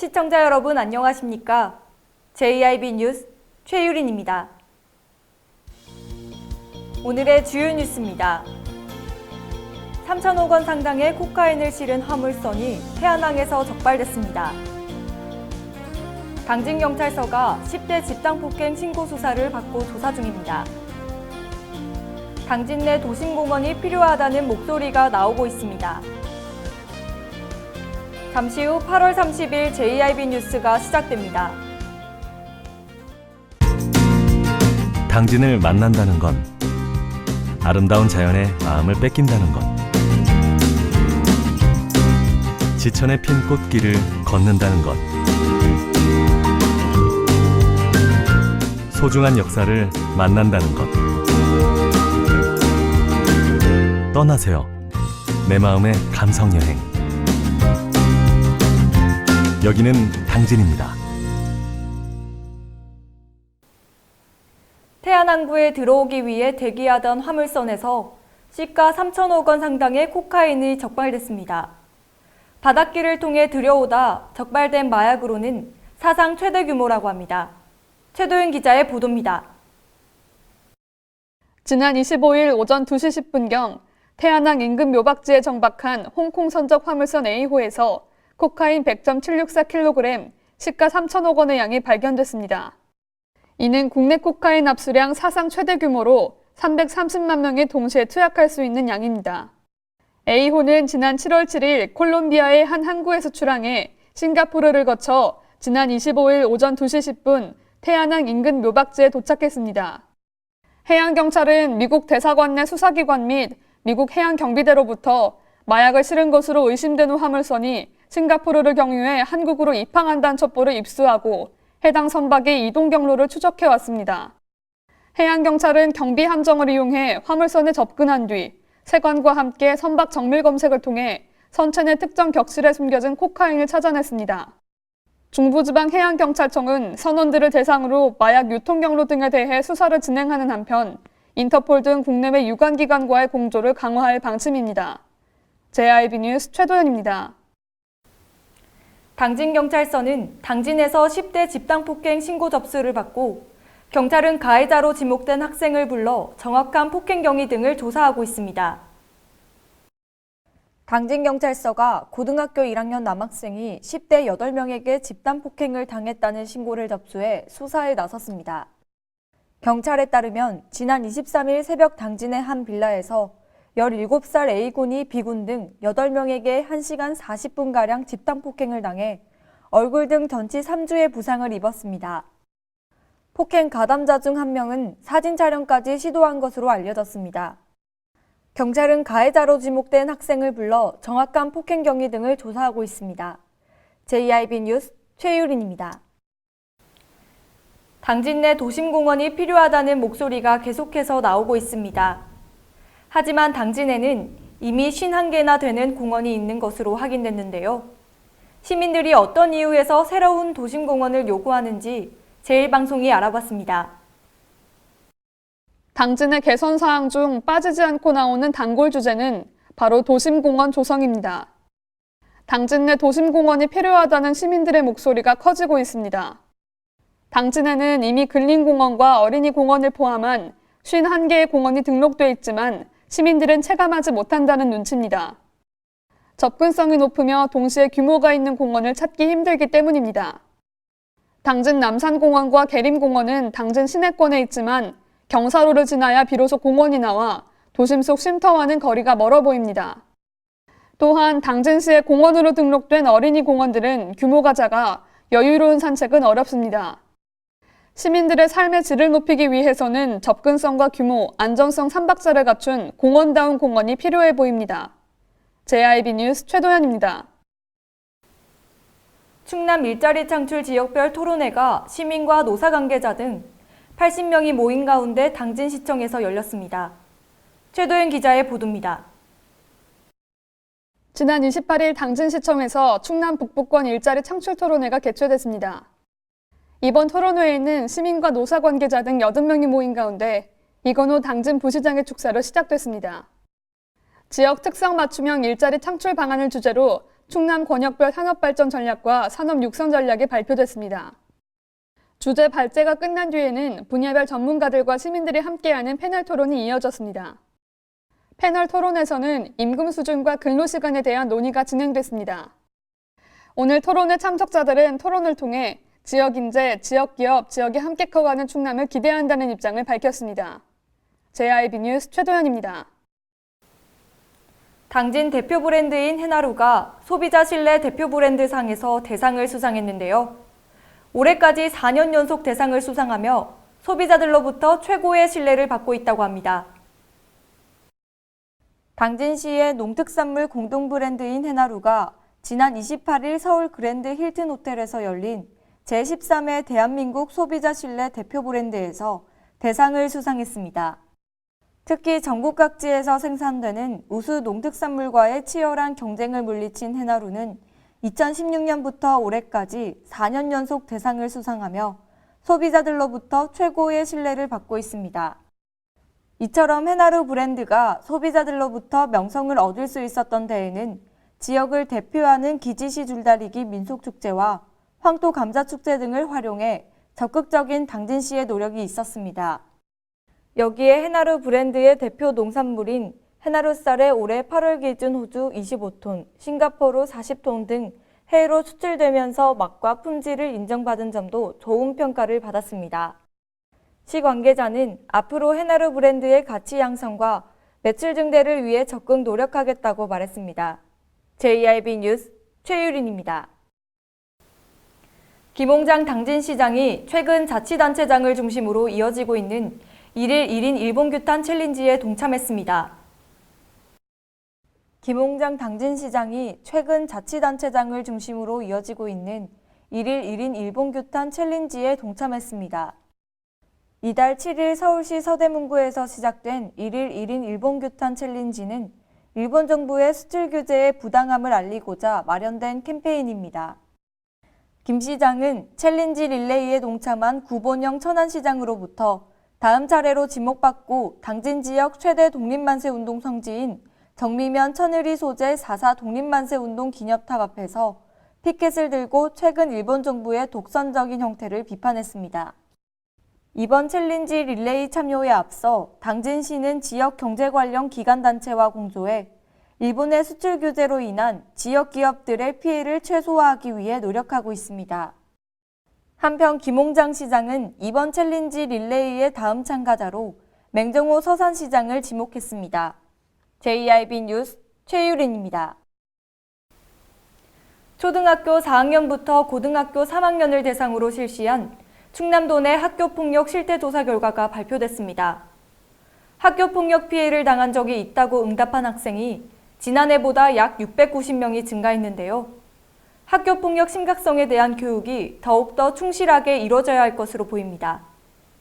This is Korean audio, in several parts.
시청자 여러분 안녕하십니까? JIB 뉴스 최유린입니다. 오늘의 주요 뉴스입니다. 3천억 원 상당의 코카인을 실은 화물선이 해안항에서 적발됐습니다. 당진경찰서가 10대 집단폭행 신고 수사를 받고 조사 중입니다. 당진 내 도심공원이 필요하다는 목소리가 나오고 있습니다. 잠시 후 8월 30일 JIB 뉴스가 시작됩니다. 당진을 만난다는 건 아름다운 자연에 마음을 뺏긴다는 것, 지천에 핀 꽃길을 걷는다는 것, 소중한 역사를 만난다는 것. 떠나세요. 내 마음의 감성여행. 여기는 당진입니다. 해안항구에 들어오기 위해 대기하던 화물선에서 시가 3천억 원 상당의 코카인이 적발됐습니다. 바닷길을 통해 들여오다 적발된 마약으로는 사상 최대 규모라고 합니다. 최도윤 기자의 보도입니다. 지난 25일 오전 2시 10분경 태안항 인근 묘박지에 정박한 홍콩 선적 화물선 A호에서 코카인 100.764kg, 시가 3천억 원의 양이 발견됐습니다. 이는 국내 코카인 압수량 사상 최대 규모로 330만 명이 동시에 투약할 수 있는 양입니다. A호는 지난 7월 7일 콜롬비아의 한 항구에서 출항해 싱가포르를 거쳐 지난 25일 오전 2시 10분 태안항 인근 묘박지에 도착했습니다. 해양경찰은 미국 대사관 내 수사기관 및 미국 해양경비대로부터 마약을 실은 것으로 의심되는 화물선이 싱가포르를 경유해 한국으로 입항한다는 첩보를 입수하고 해당 선박의 이동 경로를 추적해왔습니다. 해양경찰은 경비 함정을 이용해 화물선에 접근한 뒤 세관과 함께 선박 정밀 검색을 통해 선체 내 특정 격실에 숨겨진 코카인을 찾아냈습니다. 중부지방해양경찰청은 선원들을 대상으로 마약 유통 경로 등에 대해 수사를 진행하는 한편 인터폴 등 국내외 유관기관과의 공조를 강화할 방침입니다. JIB 뉴스 최도연입니다. 당진경찰서는 당진에서 10대 집단폭행 신고 접수를 받고 경찰은 가해자로 지목된 학생을 불러 정확한 폭행 경위 등을 조사하고 있습니다. 당진경찰서가 고등학교 1학년 남학생이 10대 8명에게 집단폭행을 당했다는 신고를 접수해 수사에 나섰습니다. 경찰에 따르면 지난 23일 새벽 당진의 한 빌라에서 17살 A군이 B군 등 8명에게 1시간 40분가량 집단폭행을 당해 얼굴 등 전치 3주의 부상을 입었습니다. 폭행 가담자 중 한 명은 사진 촬영까지 시도한 것으로 알려졌습니다. 경찰은 가해자로 지목된 학생을 불러 정확한 폭행 경위 등을 조사하고 있습니다. JIB 뉴스 최유린입니다. 당진 내 도심공원이 필요하다는 목소리가 계속해서 나오고 있습니다. 하지만 당진에는 이미 51개나 되는 공원이 있는 것으로 확인됐는데요. 시민들이 어떤 이유에서 새로운 도심공원을 요구하는지 제1방송이 알아봤습니다. 당진의 개선 사항 중 빠지지 않고 나오는 단골 주제는 바로 도심공원 조성입니다. 당진 내 도심공원이 필요하다는 시민들의 목소리가 커지고 있습니다. 당진에는 이미 근린공원과 어린이공원을 포함한 51개의 공원이 등록돼 있지만 시민들은 체감하지 못한다는 눈치입니다. 접근성이 높으며 동시에 규모가 있는 공원을 찾기 힘들기 때문입니다. 당진 남산공원과 계림공원은 당진 시내권에 있지만 경사로를 지나야 비로소 공원이 나와 도심 속 쉼터와는 거리가 멀어 보입니다. 또한 당진시의 공원으로 등록된 어린이 공원들은 규모가 작아 여유로운 산책은 어렵습니다. 시민들의 삶의 질을 높이기 위해서는 접근성과 규모, 안전성 3박자를 갖춘 공원다운 공원이 필요해 보입니다. JIB 뉴스 최도연입니다. 충남 일자리 창출 지역별 토론회가 시민과 노사관계자 등 80명이 모인 가운데 당진시청에서 열렸습니다. 최도윤 기자의 보도입니다. 지난 28일 당진시청에서 충남 북부권 일자리 창출 토론회가 개최됐습니다. 이번 토론회에는 시민과 노사 관계자 등 80명이 모인 가운데 이건호 당진 부시장의 축사로 시작됐습니다. 지역 특성 맞춤형 일자리 창출 방안을 주제로 충남 권역별 산업발전 전략과 산업 육성 전략이 발표됐습니다. 주제 발제가 끝난 뒤에는 분야별 전문가들과 시민들이 함께하는 패널 토론이 이어졌습니다. 패널 토론에서는 임금 수준과 근로시간에 대한 논의가 진행됐습니다. 오늘 토론회 참석자들은 토론을 통해 지역인재, 지역기업, 지역이 함께 커가는 충남을 기대한다는 입장을 밝혔습니다. JIB 뉴스 최도연입니다. 당진 대표 브랜드인 해나루가 소비자 신뢰 대표 브랜드 상에서 대상을 수상했는데요. 올해까지 4년 연속 대상을 수상하며 소비자들로부터 최고의 신뢰를 받고 있다고 합니다. 당진시의 농특산물 공동 브랜드인 해나루가 지난 28일 서울 그랜드 힐튼 호텔에서 열린 제13회 대한민국 소비자 신뢰 대표 브랜드에서 대상을 수상했습니다. 특히 전국 각지에서 생산되는 우수 농특산물과의 치열한 경쟁을 물리친 해나루는 2016년부터 올해까지 4년 연속 대상을 수상하며 소비자들로부터 최고의 신뢰를 받고 있습니다. 이처럼 해나루 브랜드가 소비자들로부터 명성을 얻을 수 있었던 데에는 지역을 대표하는 기지시 줄다리기 민속축제와 황토 감자축제 등을 활용해 적극적인 당진시의 노력이 있었습니다. 여기에 해나루 브랜드의 대표 농산물인 해나루 쌀에 올해 8월 기준 호주 25톤, 싱가포르 40톤 등 해외로 수출되면서 맛과 품질을 인정받은 점도 좋은 평가를 받았습니다. 시 관계자는 앞으로 해나루 브랜드의 가치 양성과 매출 증대를 위해 적극 노력하겠다고 말했습니다. JIB 뉴스 최유린입니다. 김홍장 당진시장이 최근 자치단체장을 중심으로 이어지고 있는 1일 1인 일본규탄 챌린지에 동참했습니다. 김홍장 당진시장이 최근 자치단체장을 중심으로 이어지고 있는 1일 1인 일본규탄 챌린지에 동참했습니다. 이달 7일 서울시 서대문구에서 시작된 1일 1인 일본규탄 챌린지는 일본 정부의 수출 규제의 부당함을 알리고자 마련된 캠페인입니다. 김 시장은 챌린지 릴레이에 동참한 구본영 천안시장으로부터 다음 차례로 지목받고 당진 지역 최대 독립만세 운동 성지인 정미면 천을이 소재 4.4 독립만세 운동 기념탑 앞에서 피켓을 들고 최근 일본 정부의 독선적인 형태를 비판했습니다. 이번 챌린지 릴레이 참여에 앞서 당진시는 지역 경제 관련 기관단체와 공조해 일본의 수출 규제로 인한 지역 기업들의 피해를 최소화하기 위해 노력하고 있습니다. 한편 김홍장 시장은 이번 챌린지 릴레이의 다음 참가자로 맹정호 서산시장을 지목했습니다. JIB 뉴스 최유린입니다. 초등학교 4학년부터 고등학교 3학년을 대상으로 실시한 충남도 내 학교폭력 실태조사 결과가 발표됐습니다. 학교폭력 피해를 당한 적이 있다고 응답한 학생이 지난해보다 약 690명이 증가했는데요. 학교폭력 심각성에 대한 교육이 더욱더 충실하게 이루어져야 할 것으로 보입니다.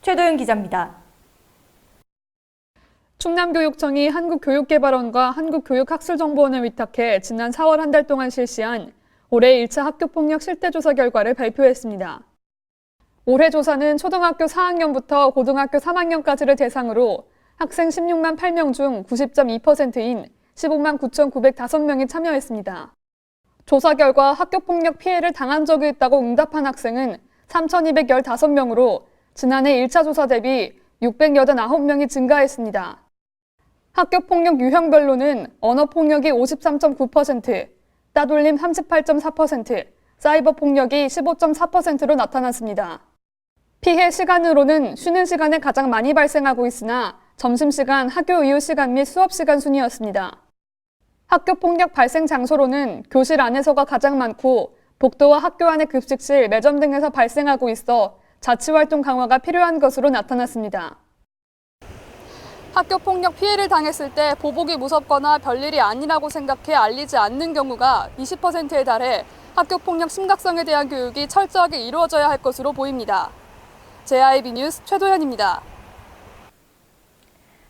최도윤 기자입니다. 충남교육청이 한국교육개발원과 한국교육학술정보원을 위탁해 지난 4월 한 달 동안 실시한 올해 1차 학교폭력 실태조사 결과를 발표했습니다. 올해 조사는 초등학교 4학년부터 고등학교 3학년까지를 대상으로 학생 16만 8명 중 90.2%인 15만 9,905명이 참여했습니다. 조사 결과 학교폭력 피해를 당한 적이 있다고 응답한 학생은 3,215명으로 지난해 1차 조사 대비 689명이 증가했습니다. 학교폭력 유형별로는 언어폭력이 53.9%, 따돌림 38.4%, 사이버폭력이 15.4%로 나타났습니다. 피해 시간으로는 쉬는 시간에 가장 많이 발생하고 있으나 점심시간, 학교 이후 시간 및 수업 시간 순이었습니다. 학교폭력 발생 장소로는 교실 안에서가 가장 많고 복도와 학교 안의 급식실, 매점 등에서 발생하고 있어 자치활동 강화가 필요한 것으로 나타났습니다. 학교폭력 피해를 당했을 때 보복이 무섭거나 별일이 아니라고 생각해 알리지 않는 경우가 20%에 달해 학교폭력 심각성에 대한 교육이 철저하게 이루어져야 할 것으로 보입니다. JIB 뉴스 최도현입니다.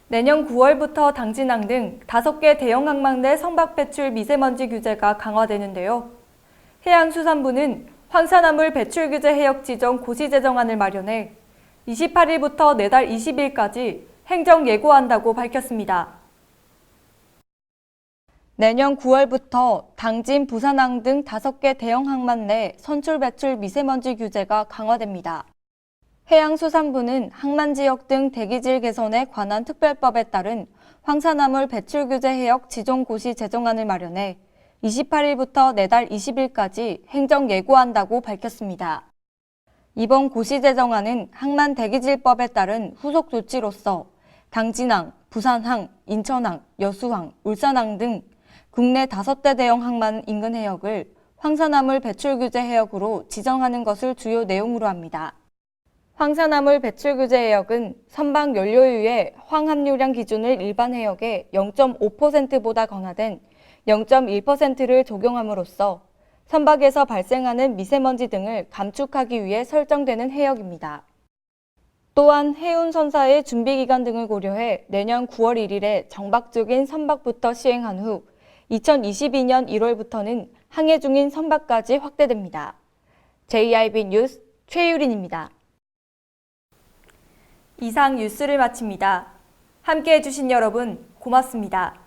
내년 9월부터 당진항 등 5개 대형 항만 내 선박 배출 미세먼지 규제가 강화되는데요. 해양수산부는 황산화물 배출 규제 해역 지정 고시 제정안을 마련해 28일부터 내달 20일까지 행정 예고한다고 밝혔습니다. 내년 9월부터 당진, 부산항 등 5개 대형 항만 내 선출 배출 미세먼지 규제가 강화됩니다. 해양수산부는 항만 지역 등 대기질 개선에 관한 특별법에 따른 황산화물 배출 규제 해역 지정 고시 제정안을 마련해 28일부터 내달 20일까지 행정 예고한다고 밝혔습니다. 이번 고시 제정안은 항만 대기질법에 따른 후속 조치로서 당진항, 부산항, 인천항, 여수항, 울산항 등 국내 5대 대형 항만 인근 해역을 황산화물 배출 규제 해역으로 지정하는 것을 주요 내용으로 합니다. 황산화물 배출 규제 해역은 선박 연료유의 황 함유량 기준을 일반 해역의 0.5%보다 강화된 0.1%를 적용함으로써 선박에서 발생하는 미세먼지 등을 감축하기 위해 설정되는 해역입니다. 또한 해운선사의 준비기간 등을 고려해 내년 9월 1일에 정박 중인 선박부터 시행한 후 2022년 1월부터는 항해 중인 선박까지 확대됩니다. JIB 뉴스 최유린입니다. 이상 뉴스를 마칩니다. 함께해 주신 여러분 고맙습니다.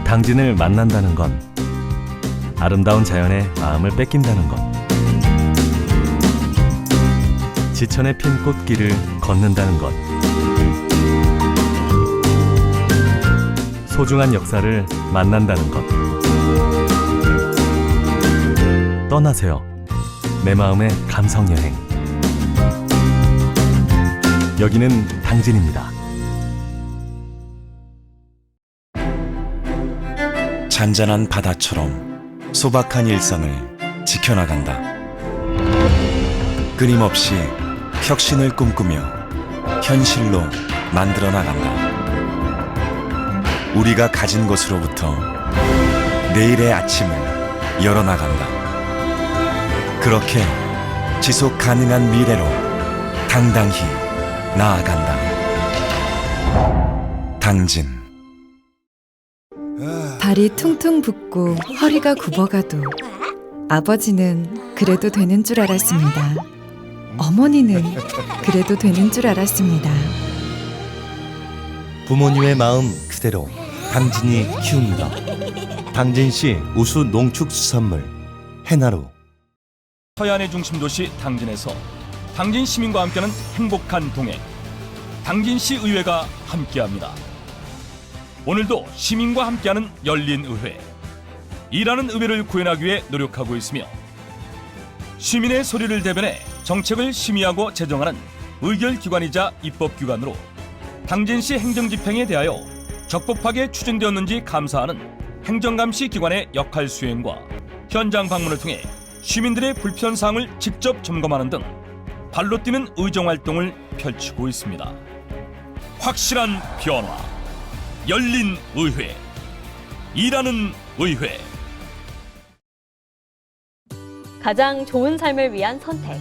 당진을 만난다는 건 아름다운 자연에 마음을 뺏긴다는 것. 지천에 핀 꽃길을 걷는다는 것. 소중한 역사를 만난다는 것. 떠나세요. 내 마음의 감성여행. 여기는 당진입니다. 잔잔한 바다처럼 소박한 일상을 지켜나간다. 끊임없이 혁신을 꿈꾸며 현실로 만들어 나간다. 우리가 가진 것으로부터 내일의 아침을 열어나간다. 그렇게 지속 가능한 미래로 당당히 나아간다. 당진. 발이 퉁퉁 붓고 허리가 굽어가도 아버지는 그래도 되는 줄 알았습니다. 어머니는 그래도 되는 줄 알았습니다. 부모님의 마음 그대로 당진이 키웁니다. 당진시 우수 농축수산물 해나루. 서해안의 중심 도시 당진에서 당진 시민과 함께하는 행복한 동행, 당진시 의회가 함께합니다. 오늘도 시민과 함께하는 열린 의회, 일하는 의회를 구현하기 위해 노력하고 있으며 시민의 소리를 대변해 정책을 심의하고 제정하는 의결기관이자 입법기관으로 당진시 행정집행에 대하여 적법하게 추진되었는지 감사하는 행정감시 기관의 역할 수행과 현장 방문을 통해 시민들의 불편사항을 직접 점검하는 등 발로 뛰는 의정활동을 펼치고 있습니다. 확실한 변화, 열린 의회, 일하는 의회. 가장 좋은 삶을 위한 선택.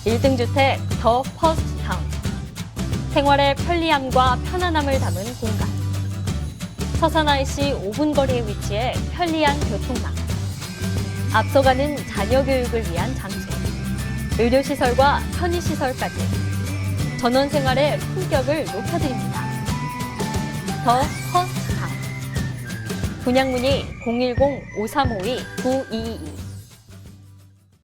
1등 주택 더 퍼스트 타운. 생활의 편리함과 편안함을 담은 공간. 서산 IC 5분 거리에 위치해 편리한 교통망. 앞서가는 자녀 교육을 위한 장소. 의료시설과 편의시설까지. 전원 생활의 품격을 높여드립니다. 더 퍼스트 타운. 분양 문의 010-5352-9222